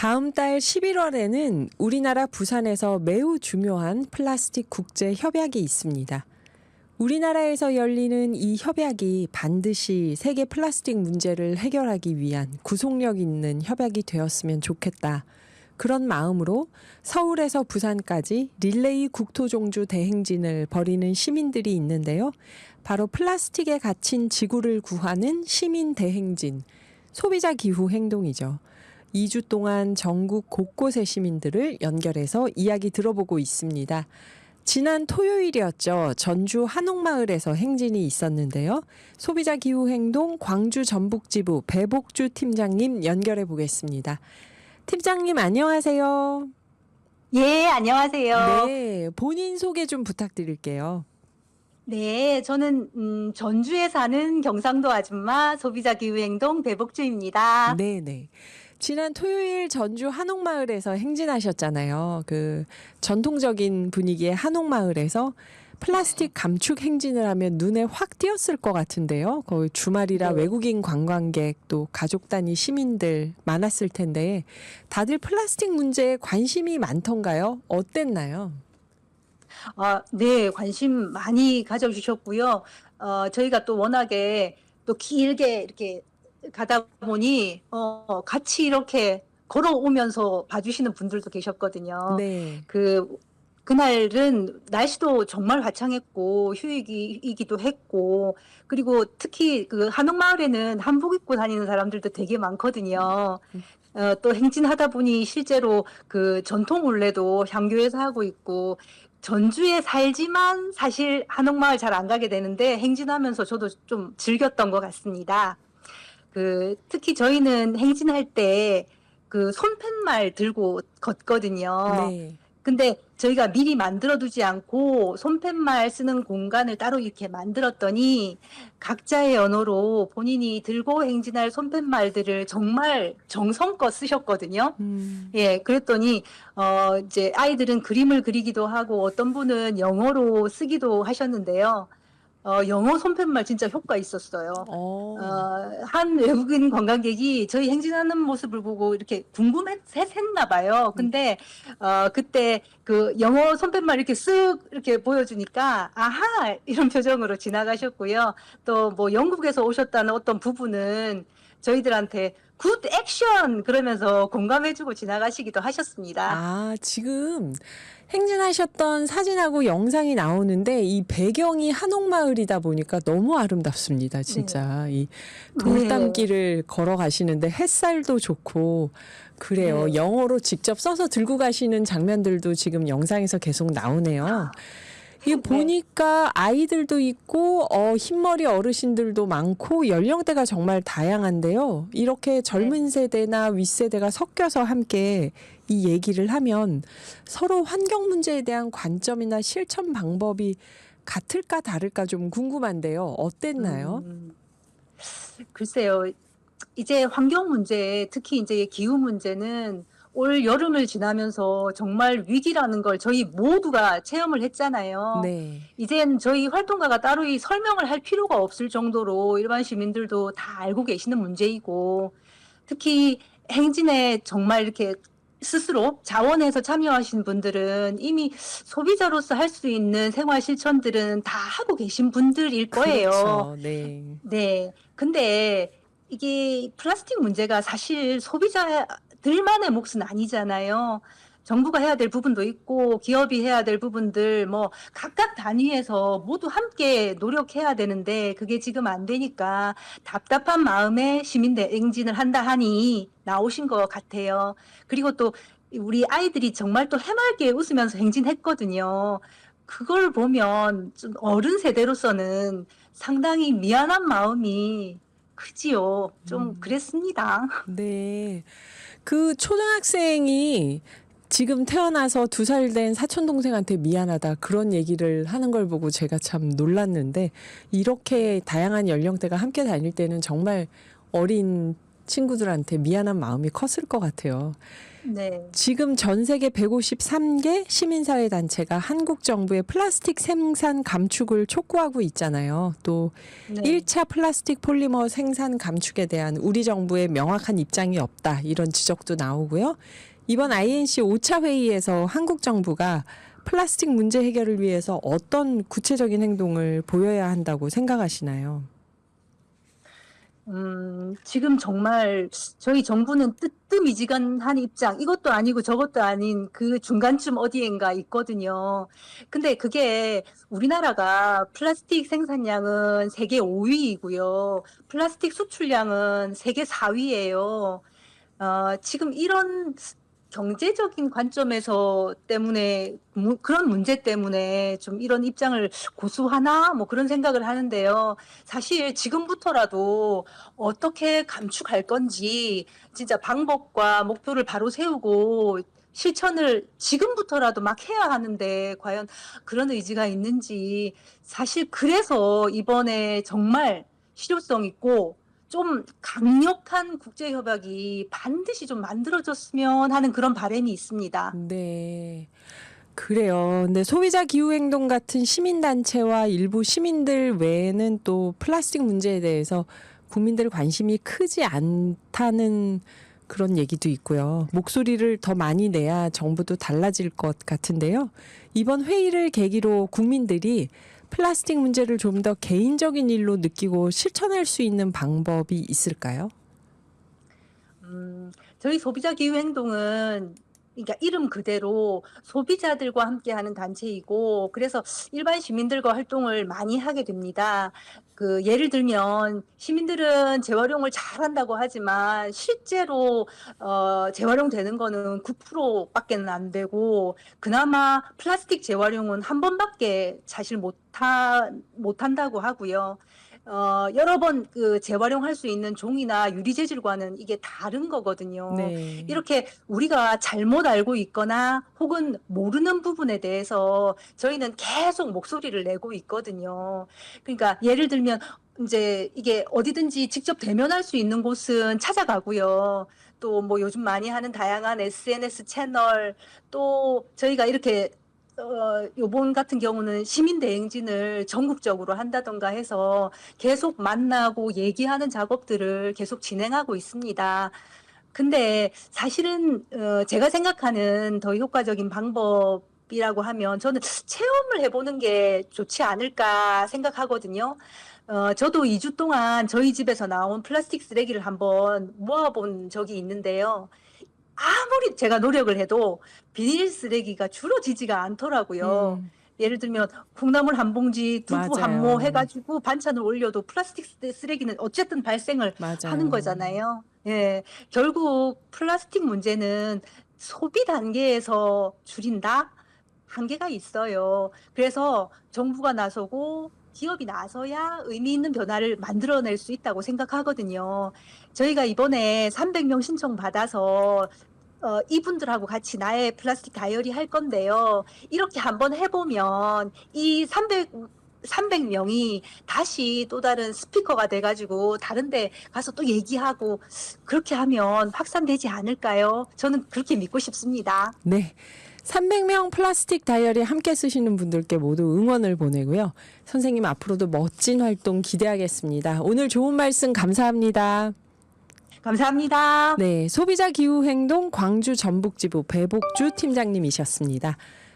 다음 달 11월에는 우리나라 부산에서 매우 중요한 플라스틱 국제 협약이 있습니다. 우리나라에서 열리는 이 협약이 반드시 세계 플라스틱 문제를 해결하기 위한 구속력 있는 협약이 되었으면 좋겠다. 그런 마음으로 서울에서 부산까지 릴레이 국토종주 대행진을 벌이는 시민들이 있는데요. 바로 플라스틱에 갇힌 지구를 구하는 시민 대행진, 소비자 기후 행동이죠. 2주 동안 전국 곳곳의 시민들을 연결해서 이야기 들어보고 있습니다. 지난 토요일이었죠. 전주 한옥마을에서 행진이 있었는데요. 소비자 기후행동 광주 전북지부 배복주 팀장님 연결해 보겠습니다. 팀장님 안녕하세요. 예, 안녕하세요. 네, 본인 소개 좀 부탁드릴게요. 네, 저는 전주에 사는 경상도 아줌마 소비자 기후행동 배복주입니다. 네네. 지난 토요일 전주 한옥마을에서 행진하셨잖아요. 그 전통적인 분위기의 한옥마을에서 플라스틱 감축 행진을 하면 눈에 확 띄었을 것 같은데요. 거의 주말이라 네. 외국인 관광객 또 가족 단위 시민들 많았을 텐데 다들 플라스틱 문제에 관심이 많던가요? 어땠나요? 네, 관심 많이 가져주셨고요. 저희가 또 워낙에 또 길게 이렇게 가다 보니 같이 이렇게 걸어오면서 봐주시는 분들도 계셨거든요. 네. 그날은 날씨도 정말 화창했고 휴일이기도 했고, 그리고 특히 그 한옥마을에는 한복 입고 다니는 사람들도 되게 많거든요. 또 행진하다 보니 실제로 그 전통 올레도 향교에서 하고 있고, 전주에 살지만 사실 한옥마을 잘 안 가게 되는데 행진하면서 저도 좀 즐겼던 것 같습니다. 특히 저희는 행진할 때 그 손팻말 들고 걷거든요. 네. 근데 저희가 미리 만들어두지 않고 손팻말 쓰는 공간을 따로 이렇게 만들었더니 각자의 언어로 본인이 들고 행진할 손팻말들을 정말 정성껏 쓰셨거든요. 예, 그랬더니 이제 아이들은 그림을 그리기도 하고 어떤 분은 영어로 쓰기도 하셨는데요. 영어 손팻말 진짜 효과 있었어요. 한 외국인 관광객이 저희 행진하는 모습을 보고 이렇게 궁금했나 봐요. 근데 그때 그 영어 손팻말 이렇게 쓱 이렇게 보여주니까 아하 이런 표정으로 지나가셨고요. 또 뭐 영국에서 오셨다는 어떤 부부는 저희들한테 굿 액션 그러면서 공감해주고 지나가시기도 하셨습니다. 아, 지금 행진하셨던 사진하고 영상이 나오는데 이 배경이 한옥마을이다 보니까 너무 아름답습니다. 진짜 이 돌담길을 걸어가시는데 햇살도 좋고 그래요. 네. 영어로 직접 써서 들고 가시는 장면들도 지금 영상에서 계속 나오네요. 이게 보니까 아이들도 있고 흰머리 어르신들도 많고 연령대가 정말 다양한데요. 이렇게 젊은 세대나 윗세대가 섞여서 함께 이 얘기를 하면 서로 환경 문제에 대한 관점이나 실천 방법이 같을까 다를까 좀 궁금한데요. 어땠나요? 글쎄요. 이제 환경 문제, 특히 이제 기후 문제는 올 여름을 지나면서 정말 위기라는 걸 저희 모두가 체험을 했잖아요. 네. 이젠 저희 활동가가 따로 이 설명을 할 필요가 없을 정도로 일반 시민들도 다 알고 계시는 문제이고, 특히 행진에 정말 이렇게 스스로 자원해서 참여하신 분들은 이미 소비자로서 할 수 있는 생활 실천들은 다 하고 계신 분들일 거예요. 그렇죠. 네. 네. 근데 이게 플라스틱 문제가 사실 소비자들만의 몫은 아니잖아요. 정부가 해야 될 부분도 있고 기업이 해야 될 부분들 뭐 각각 단위에서 모두 함께 노력해야 되는데 그게 지금 안 되니까 답답한 마음에 시민대 행진을 한다 하니 나오신 것 같아요. 그리고 또 우리 아이들이 정말 또 해맑게 웃으면서 행진했거든요. 그걸 보면 좀 어른 세대로서는 상당히 미안한 마음이 크지요. 좀 그랬습니다. 네. 그 초등학생이 지금 태어나서 2살 된 사촌 동생한테 미안하다 그런 얘기를 하는 걸 보고 제가 참 놀랐는데 이렇게 다양한 연령대가 함께 다닐 때는 정말 어린 친구들한테 미안한 마음이 컸을 것 같아요. 네. 지금 전 세계 153개 시민사회 단체가 한국 정부의 플라스틱 생산 감축을 촉구하고 있잖아요. 또 네. 1차 플라스틱 폴리머 생산 감축에 대한 우리 정부의 명확한 입장이 없다. 이런 지적도 나오고요. 이번 INC 5차 회의에서 한국 정부가 플라스틱 문제 해결을 위해서 어떤 구체적인 행동을 보여야 한다고 생각하시나요? 지금 정말 저희 정부는 뜨뜨미지근한 입장, 이것도 아니고 저것도 아닌 그 중간쯤 어디엔가 있거든요. 근데 그게 우리나라가 플라스틱 생산량은 세계 5위이고요. 플라스틱 수출량은 세계 4위예요. 지금 이런 경제적인 관점에서 때문에 그런 문제 때문에 좀 이런 입장을 고수하나 뭐 그런 생각을 하는데요. 사실 지금부터라도 어떻게 감축할 건지 진짜 방법과 목표를 바로 세우고 실천을 지금부터라도 막 해야 하는데 과연 그런 의지가 있는지, 사실 그래서 이번에 정말 실효성 있고 좀 강력한 국제 협약이 반드시 좀 만들어졌으면 하는 그런 바람이 있습니다. 네. 그래요. 근데 소비자 기후행동 같은 시민단체와 일부 시민들 외에는 또 플라스틱 문제에 대해서 국민들 관심이 크지 않다는 그런 얘기도 있고요. 목소리를 더 많이 내야 정부도 달라질 것 같은데요. 이번 회의를 계기로 국민들이 플라스틱 문제를 좀 더 개인적인 일로 느끼고 실천할 수 있는 방법이 있을까요? 저희 소비자 기후 행동은 그러니까 이름 그대로 소비자들과 함께하는 단체이고, 그래서 일반 시민들과 활동을 많이 하게 됩니다. 그 예를 들면 시민들은 재활용을 잘한다고 하지만 실제로 재활용되는 거는 9%밖에는 안 되고, 그나마 플라스틱 재활용은 한 번밖에 사실 못한다고 하고요. 여러 번 그 재활용할 수 있는 종이나 유리 재질과는 이게 다른 거거든요. 네. 이렇게 우리가 잘못 알고 있거나 혹은 모르는 부분에 대해서 저희는 계속 목소리를 내고 있거든요. 그러니까 예를 들면 이제 이게 어디든지 직접 대면할 수 있는 곳은 찾아가고요. 또 뭐 요즘 많이 하는 다양한 SNS 채널, 또 저희가 이렇게 요번 같은 경우는 시민 대행진을 전국적으로 한다던가 해서 계속 만나고 얘기하는 작업들을 계속 진행하고 있습니다. 근데 사실은 제가 생각하는 더 효과적인 방법이라고 하면 저는 체험을 해보는 게 좋지 않을까 생각하거든요. 저도 2주 동안 저희 집에서 나온 플라스틱 쓰레기를 한번 모아본 적이 있는데요. 아무리 제가 노력을 해도 비닐 쓰레기가 줄어지지가 않더라고요. 음, 예를 들면 콩나물 한 봉지, 두부 한 맞아요. 모 해가지고 반찬을 올려도 플라스틱 쓰레기는 어쨌든 발생을 하는 맞아요. 거잖아요. 예, 결국 플라스틱 문제는 소비 단계에서 줄인다? 한계가 있어요. 그래서 정부가 나서고 기업이 나서야 의미 있는 변화를 만들어낼 수 있다고 생각하거든요. 저희가 이번에 300명 신청 받아서 이분들하고 같이 나의 플라스틱 다이어리 할 건데요. 이렇게 한번 해보면 이 300명이 다시 또 다른 스피커가 돼가지고 다른데 가서 또 얘기하고 그렇게 하면 확산되지 않을까요? 저는 그렇게 믿고 싶습니다. 네. 300명 플라스틱 다이어리 함께 쓰시는 분들께 모두 응원을 보내고요. 선생님 앞으로도 멋진 활동 기대하겠습니다. 오늘 좋은 말씀 감사합니다. 감사합니다. 네, 소비자 기후 행동 광주 전북지부 배복주 팀장님이셨습니다.